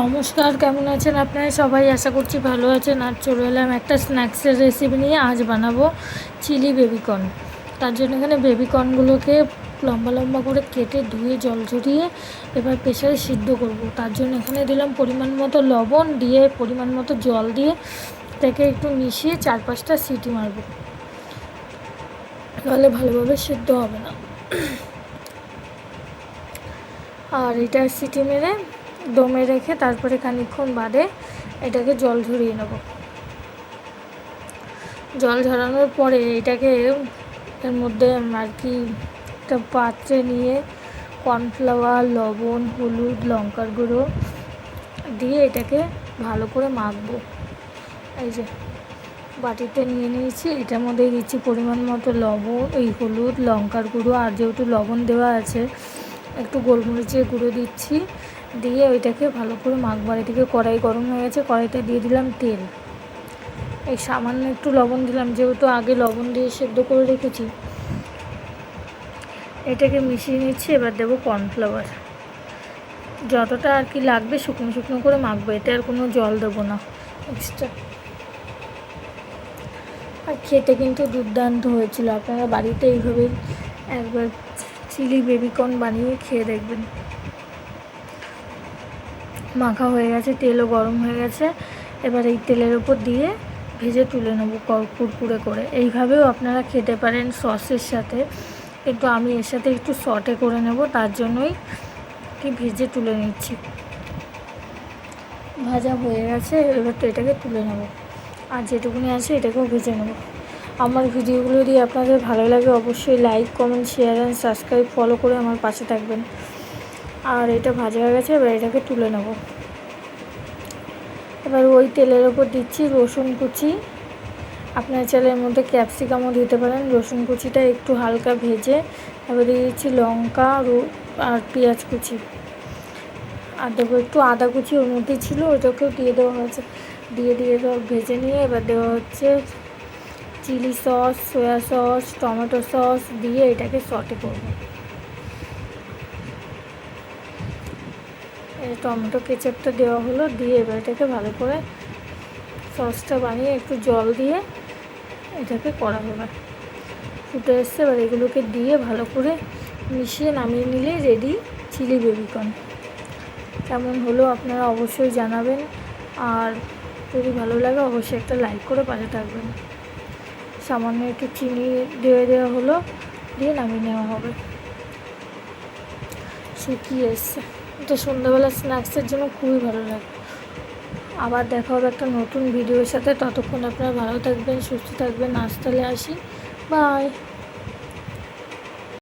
নমস্কার, কেমন আছেন আপনারা সবাই? আশা করছি ভালো আছেন। আর চলে এলাম একটা স্ন্যাক্সের রেসিপি নিয়ে। আজ বানাবো চিলি বেবিকর্ন। তার জন্য এখানে বেবিকর্নগুলোকে লম্বা লম্বা করে কেটে ধুয়ে জল ঝরিয়ে এবার প্রেসারে সিদ্ধ করব। তার জন্য এখানে দিলাম পরিমাণ মতো লবণ, দিয়ে পরিমাণ মতো জল দিয়ে তাকে একটু মিশিয়ে 4-5টা সিটি মারব, নাহলে ভালোভাবে সিদ্ধ হবে না। আর এটা সিটি মেরে দমে রেখে তারপরে খানিকক্ষণ বাদে এটাকে জল ঝরিয়ে নেব। জল ঝরানোর পরে এটাকে এর মধ্যে আর কি একটা পাত্রে নিয়ে কর্নফ্লাওয়ার, লবণ, হলুদ, লঙ্কার গুঁড়ো দিয়ে এটাকে ভালো করে মাখবো। এই যে বাটিতে নিয়ে নিয়েছি, এটার মধ্যে দিচ্ছি পরিমাণ মতো লবণ, হলুদ, লঙ্কার গুঁড়ো, আর যেহেতু লবণ দেওয়া আছে একটু গোলমরিচের গুঁড়ো দিচ্ছি, দিয়ে ওইটাকে ভালো করে মাখবো। এদিকে কড়াই গরম হয়ে গেছে, কড়াইতে দিয়ে দিলাম তেল। এই সামান্য একটু লবণ দিলাম, যেহেতু আগে লবণ দিয়ে সেদ্ধ করে রেখেছি। এটাকে মিশিয়ে নিচ্ছি। এবার দেবো কর্নফ্লাওয়ার, যতটা আর কি লাগবে শুকনো শুকনো করে মাখবো, এতে আর কোনো জল দেবো না এক্সট্রা। আর খেতে কিন্তু দুর্দান্ত হয়েছিল। আপনারা বাড়িতে এইভাবে একবার চিলি বেবিকর্ন বানিয়ে খেয়ে দেখবেন। মাখা হয়ে গেছে, তেলও গরম হয়ে গেছে। এবার এই তেলের ওপর দিয়ে ভেজে তুলে নেব কুরকুরে করে। এইভাবেও আপনারা খেতে পারেন সসের সাথে, কিন্তু আমি এর সাথে একটু সটে করে নেব, তার জন্যই কি ভেজে তুলে নিচ্ছি। ভাজা হয়ে গেছে, এবার তো এটাকে তুলে নেব। আর যেটুকুনি আছে এটাকেও ভেজে নেব। আমার ভিডিওগুলো যদি আপনাদের ভালো লাগে অবশ্যই like, comment, share and subscribe follow করে আমার পাশে থাকবেন। আর এটা ভাজা হয়ে গেছে, এবার এটাকে তুলে নেব। এবার ওই তেলের ওপর দিচ্ছি রসুন কুচি। আপনার চালের মধ্যে ক্যাপসিকামও দিতে পারেন। রসুন কুচিটা একটু হালকা ভেজে এবার দিয়ে দিচ্ছি লঙ্কা আর পেঁয়াজ কুচি, আর দেবো একটু আদা কুচি, ওর মধ্যে ছিল, ওইটাকেও দিয়ে দেওয়া হয়েছে। দিয়ে ভেজে নিয়ে এবার দেওয়া হচ্ছে chilli sauce, soya sauce, tomato sauce দিয়ে এটাকে সটে করব। টমেটো কেচাপটা দেওয়া হলো, দিয়ে এবার এটাকে ভালো করে সসটা বানিয়ে একটু জল দিয়ে এটাকে করা হবে। ফুটে এসছে, এবার এগুলোকে দিয়ে ভালো করে মিশিয়ে নামিয়ে নিলে রেডি চিলি বেবিকর্ন। কেমন হলো আপনারা অবশ্যই জানাবেন। আর যদি ভালো লাগে অবশ্যই একটা লাইক করে পাশে থাকবেন। সামান্য একটু চিনি দিয়ে দেওয়া হলো, দিয়ে নামিয়ে নেওয়া হবে। শুকিয়ে এসছে, এটা সন্ধ্যাবেলা স্ন্যাক্সের জন্য খুবই ভালো লাগে। আবার দেখা হবে একটা নতুন ভিডিওর সাথে। ততক্ষণ আপনারা ভালো থাকবেন, সুস্থ থাকবেন। আজ তাহলে আসি, বাই।